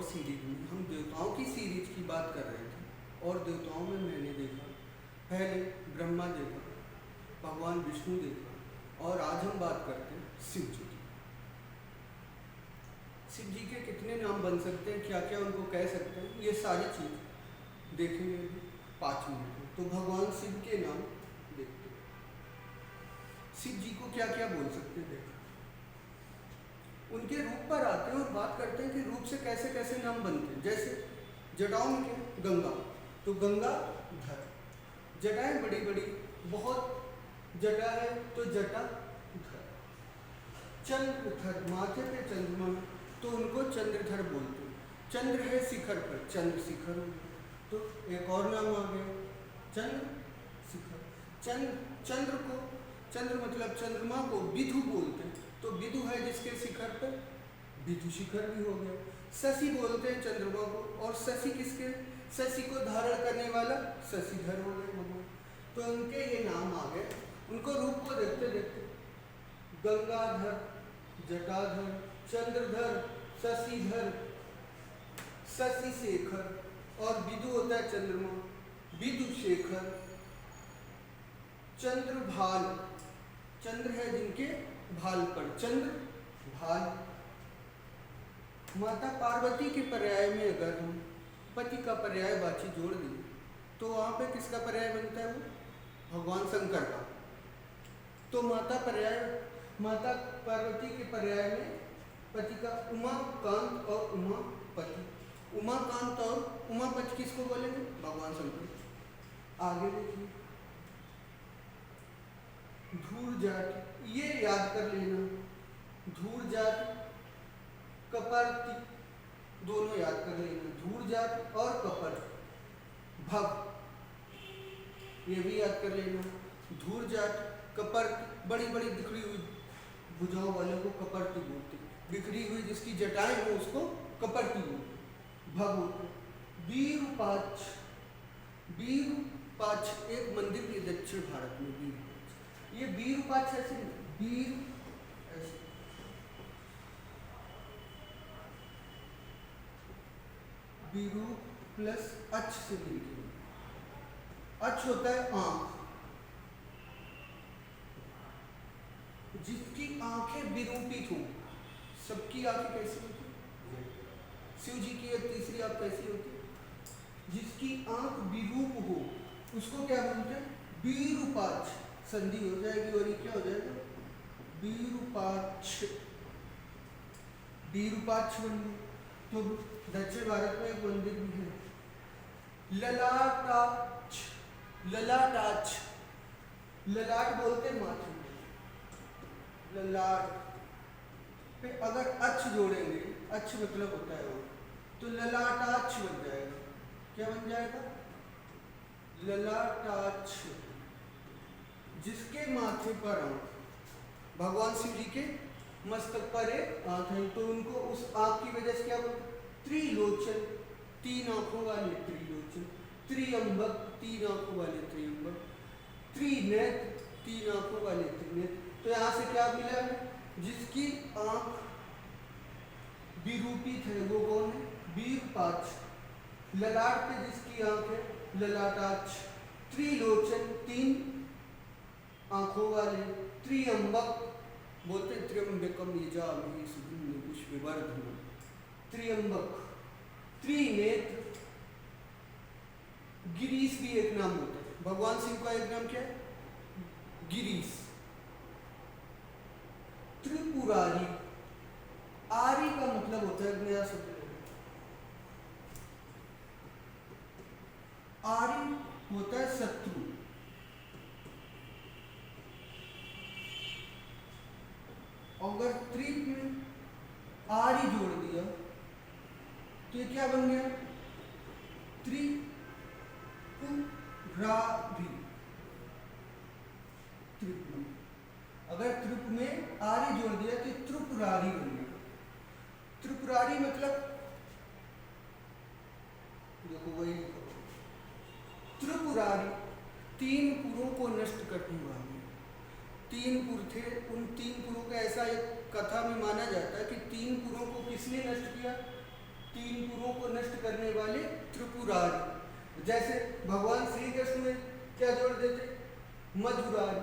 Series में हम देवताओं की सीरीज की बात कर रहे थे और देवताओं में मैंने देखा, पहले ब्रह्मा देखा, भगवान विष्णु देखा और आज हम बात करते हैं शिव जी की। शिव जी के कितने नाम बन सकते हैं, क्या क्या उनको कह सकते हैं, ये सारी चीज़ देखेंगे 5 मिनट में। तो भगवान शिव के नाम देखते हैं। शिव जी को क्या क्या बोल सकते हैं देखो। उनके रूप पर आते हैं और बात करते हैं कि रूप से कैसे कैसे नाम बनते हैं। जैसे जटाओं में क्या, गंगा, तो गंगाधर, जटाएं बड़ी बड़ी, बहुत जटा है तो जटाधर। चंद्रधर, माथे पे चंद्रमा तो उनको चंद्रधर बोलते हैं। चंद्र है शिखर पर, चंद्रशिखर हो गया, तो एक और नाम आ गया चंद्रशिखर। चंद्र को, चंद्र मतलब चंद्रमा को विधु बोलते हैं, तो विधु है जिसके शिखर पर, विधु शिखर भी हो गया। शशि बोलते हैं चंद्रमा को, और शशि किसके, शशि को धारण करने वाला शशिधर हो गए भगवान। तो उनके ये नाम आ गए। उनको रूप को देखते देखते गंगाधर, जटाधर, चंद्रधर, शशिधर, शशिशेखर, और विधु होता है चंद्रमा, विधुशेखर, चंद्रभाल, चंद्र है जिनके भाल पर, चंद्र भाल। माता पार्वती के पर्याय में अगर हम पति का पर्यायवाची जोड़ दें तो वहाँ पे किसका पर्याय बनता है, वो भगवान शंकर का। तो माता पार्वती के पर्याय में पति का उमाकांत और उमापति। उमाकांत और उमापति किसको बोलेंगे, भगवान शंकर। आगे देखिए धूर जाट, ये याद कर लेना, धूर जाट कपर्ति, दोनों याद कर लेना, धूर जाट और कपर्त। भव, ये भी याद कर लेना, धूर जाट कपर्त, बड़ी बड़ी बिखरी हुई भुजाओं वाले को कपर्ति बोलते, बिखरी हुई जिसकी जटाएं हो उसको कपर्ति बोलते। भव बोलते। वीरूपाक्ष, वीरूपाक्ष एक मंदिर भी दक्षिण भारत में, वीरूपाक्ष। ये वीरूपाक्ष ऐसे, वीर ऐसे, वीरू प्लस अक्ष से मिलके, अक्ष होता है आंख, जिसकी आंखें विरूपित हो। सबकी आंखें कैसी होती है, शिव जी की एक तीसरी आंख कैसी होती है, जिसकी आंख विरूप हो उसको क्या बोलते हैं, वीरूपाक्ष। संधि हो जाएगी और ये क्या हो जाएगा, वीरूपाक्ष, वीरूपाक्ष मंदिर। तो दक्षिण भारत में एक मंदिर भी है ललाटाक्ष, ललाटाक्ष, ललाट बोलते हैं माथे, ललाट पे अगर अक्ष जोड़ेंगे, अक्ष मतलब होता है वो, तो ललाटाक्ष बन जाएगा। क्या बन जाएगा, ललाटाक्ष, जिसके माथे पर आंख, भगवान शिव जी के मस्तक पर एक आंख है, तो उनको उस आंख की वजह से क्या बोलते, त्रिलोचन, 3 आंखों वाले त्रिलोचन, त्रियंबक, 3 आंखों वाले त्रियंबक, त्रिनेत्र, 3 आंखों वाले त्रिनेत्र। तो यहाँ से क्या मिला है, जिसकी आंख विरूपित है वो कौन है, वीरूपाक्ष। ललाट पे जिसकी आंख है ललाटाक्ष। त्रिलोचन, 3 आंखों वाले, त्रियंबक बोलते त्र्यंबकम यजामहे सुगंधिं पुष्पवर्धनम्, त्रियंबक। त्रिनेत्र, गिरीश भी एक नाम होता है, भगवान शिव का एक नाम क्या है, गिरीश। त्रिपुरारी, आरी का मतलब होता है, नया शब्द, आरी होता है शत्रु। अगर त्रिप में आरी जोड़ दिया तो ये क्या बन गया, त्रिपुरारी। त्रिप में अगर त्रिप में आरी जोड़ दिया तो त्रिपुरारी बन गया। त्रिपुरारी मतलब देखो वही, त्रिपुरारी 3 पुरों को नष्ट करने वाले। 3 पुर थे, उन 3 पुरों का ऐसा एक कथा में माना जाता है कि 3 पुरों को किसने नष्ट किया, तीन पुरों को नष्ट करने वाले त्रिपुरारी। जैसे भगवान श्री कृष्ण में क्या जोड़ देते, मधुरारी,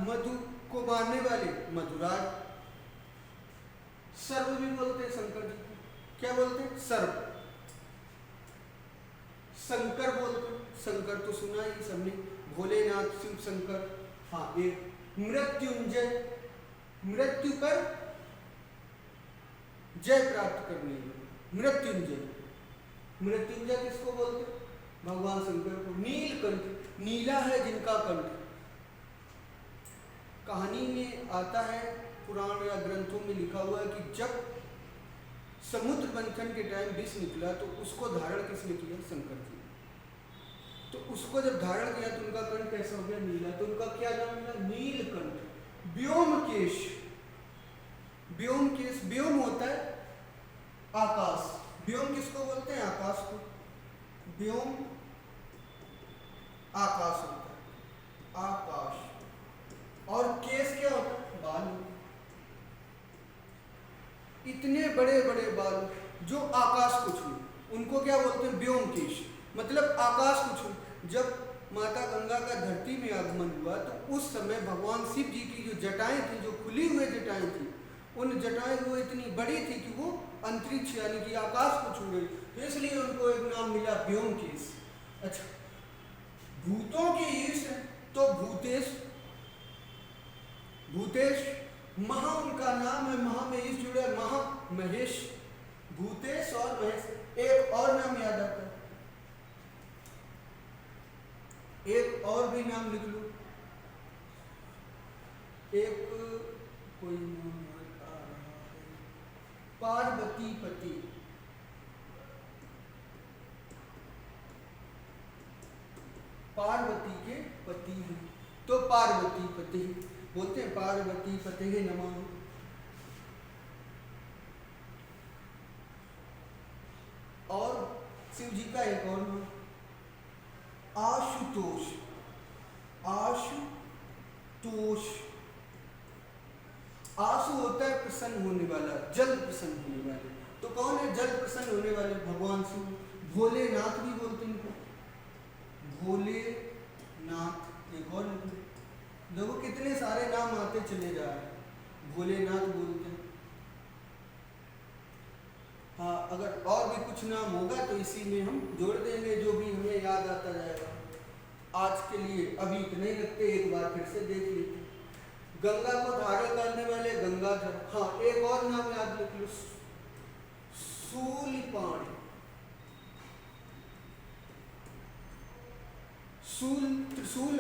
मधु को मारने वाले मधुरारी। सर्व भी बोलते हैं शंकर जी को, क्या बोलते हैं, सर्व। शंकर बोलते हैं, शंकर तो सुना ही सबने, भोलेनाथ शिव शंकर। हाँ, एक मृत्युंजय, मृत्यु पर जय प्राप्त करने वाले मृत्युंजय। मृत्युंजय किसको बोलते हैं, भगवान शंकर को। नीलकंठ, नीला है जिनका कंठ। कहानी में आता है, पुराण या ग्रंथों में लिखा हुआ है कि जब समुद्र मंथन के टाइम विष निकला तो उसको धारण किसने किया, शंकर जी। तो उसको जब धारण किया तो उनका कंठ कैसा हो गया, नीला। तो उनका क्या नाम मिला, नीलकंठ। व्योमकेश, व्योमकेश, व्योम होता है आकाश। व्योम किसको बोलते हैं, आकाश को। व्योम आकाश होता है, आकाश। और केस क्या होता है, बाल। इतने बड़े बड़े बाल जो आकाश को छू, उनको क्या बोलते हैं, व्योमकेश, मतलब आकाश को छू। जब माता गंगा का धरती में आगमन हुआ तो उस समय भगवान शिव जी की जो जटाएं थी, जो खुली हुई जटाएं थी, उन जटाएं वो इतनी बड़ी थी कि वो अंतरिक्ष यानी कि आकाश को छू गई। तो इसलिए उनको एक नाम मिला, व्योमकेश। अच्छा, भूतों के ईश तो भूतेश, भूतेश। महा उनका नाम है, महा में ईश जुड़ा, महा महेश। भूतेश और महेश। एक और नाम याद आता है, एक और भी नाम लिख लो। एक कोई नाम आ रहा है, पार्वती पति। पार्वती के पति हैं तो पार्वती पति बोलते हैं, पार्वती पते नमः। और शिव जी का एक और नाम आशुतोष, आशुतोष। आशु होता है प्रसन्न होने वाला, जल्द प्रसन्न होने वाले। तो कौन है जल्द प्रसन्न होने वाले, भगवान शिव। भोलेनाथ भी बोलते हैं इनको, भोलेनाथ। एक और देखो कितने सारे नाम आते चले जा रहे हैं, भोलेनाथ बोलते हैं। हाँ, अगर और भी कुछ नाम होगा तो इसी में हम जोड़ देंगे, जो भी हमें याद आता जाएगा। आज के लिए अभी इतना ही रखते, एक बार फिर से देख लेते। गंगा को धारण करने वाले गंगाधर। हाँ, एक और नाम याद रख लो, शूलपाणी। शूल त्रिशूल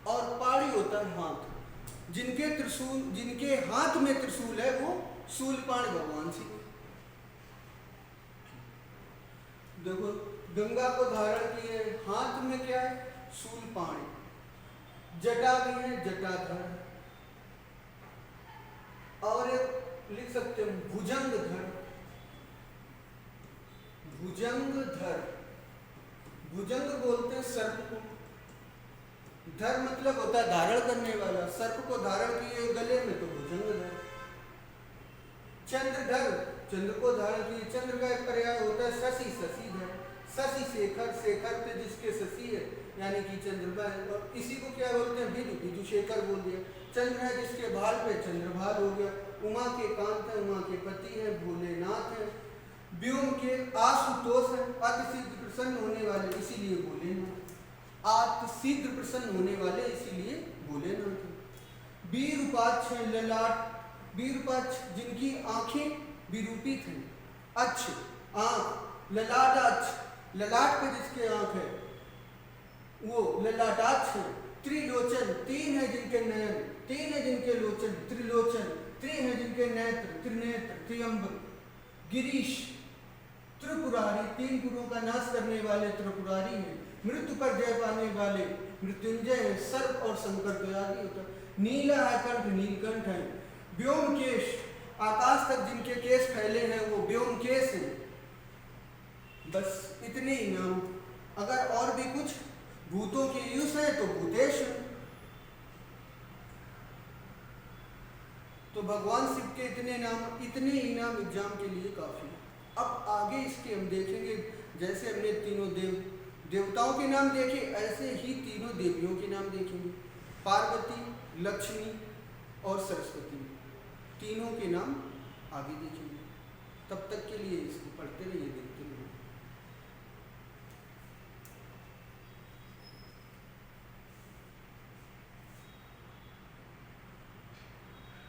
और पाणी होता है हाथ। जिनके त्रिशूल, जिनके हाथ में त्रिशूल है वो शूलपाणी भगवान शिव। देखो, गंगा को धारण किए, हाथ में क्या है, शूलपाणी। जटा भी है, जटाधर। और एक लिख सकते हैं भुजंगधर, भुजंगधर। भुजंग बोलते हैं सर्प को। धर मतलब होता है धारण करने वाला। सर्प को धारण किए गले में तो भुजंगधर। चंद्रधर, चंद्र को धारण किए। चंद्र का एक पर्याय होता है शशि, शशिधर। शशि शेखर, शेखर पे जिसके शशि है यानी कि चंद्रमा है। और इसी को क्या बोलते हैं, विदु, विदु शेखर बोल दिया। चंद्र है जिसके भाल पे चंद्रभाल हो गया। उमा के कांत है, उमा के पति है, भोलेनाथ है। व्योम के आशुतोष है, अति शीघ्र प्रसन्न होने वाले, इसीलिए भोलेनाथ। अति शीघ्र प्रसन्न होने वाले, इसीलिए भोलेनाथ। विरूपाक्ष है, ललाट। विरूपाक्ष जिनकी आंखें विरूपित हैं, अच्छ आंख, ललाटाक्ष, ललाट पे जिसके आंख है वो ललाटाक्ष है। त्रिलोचन, तीन है जिनके नयन, तीन है जिनके लोचन, त्रिलोचन। त्रि है जिनके नेत्र, त्रिनेत्र, त्र्यंबक। गिरीश, त्रिपुरारी, तीन पुरों का नाश करने वाले त्रिपुरारी हैं। मृत्यु पर जय पाने वाले मृत्युंजय है। सर्प और शंकर के आदि होता है। नीला है कंठ, नीलकंठ है। व्योमकेश, आकाश तक जिनके केस फैले हैं वो व्योमकेश हैं। बस इतने ही नाम। अगर और भी कुछ भूतों के यूज है तो भूतेश है। तो भगवान शिव के इतने नाम, इतने ही नाम एग्जाम के लिए काफी है। अब आगे इसके हम देखेंगे, जैसे हमने तीनों देवताओं के नाम देखे, ऐसे ही तीनों देवियों के नाम देखेंगे। पार्वती, लक्ष्मी और सरस्वती, तीनों के नाम आगे देखेंगे। तब तक के लिए इसको पढ़ते रहिए, देखते रहिए।